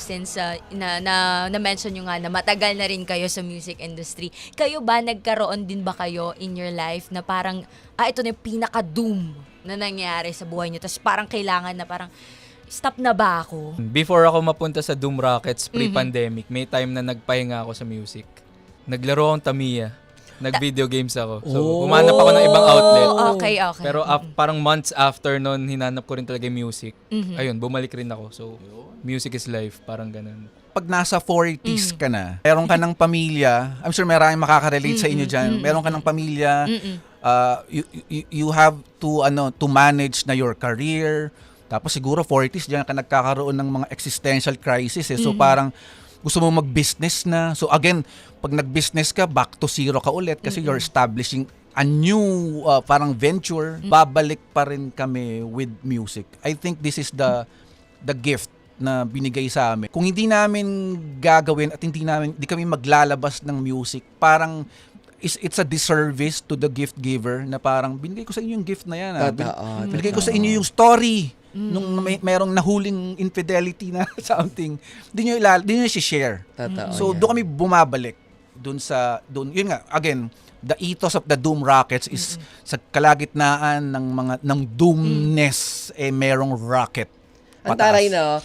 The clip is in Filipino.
since na-mention nyo nga na matagal na rin kayo sa music industry. Kayo ba, nagkaroon din ba kayo in your life na parang, ito na yung pinaka-doom na nangyari sa buhay nyo, tapos parang kailangan na parang, stop na ba ako? Before ako mapunta sa Doom Rockets pre-pandemic, may time na nagpahinga ako sa music. Naglaro akong Tamiya. Nag-video games ako. So, humanap ako ng ibang outlet. Okay. Pero parang months after nun, hinanap ko rin talaga yung music. Ayun, bumalik rin ako. So, music is life. Parang ganun. Pag nasa 40s ka na, meron ka ng pamilya, I'm sure maraming makaka-relate sa inyo dyan, meron ka ng pamilya, you have to manage na your career, tapos siguro 40s, dyan ka nagkakaroon ng mga existential crisis. So parang gusto mo mag-business na. So again, pag nag-business ka, back to zero ka ulit kasi you're establishing a new parang venture. Babalik pa rin kami with music. I think this is the gift na binigay sa amin. Kung hindi namin gagawin at hindi kami maglalabas ng music, parang it's a disservice to the gift giver na parang binigay ko sa inyo yung gift na yan. Binigay ko sa inyo yung story nung merong nahuling infidelity na something. Hindi nyo i-share. So doon kami bumabalik. Yun nga, again, the ethos of the Doom Rockets is sa kalagitnaan ng doomness, merong rocket. Ang taray, no?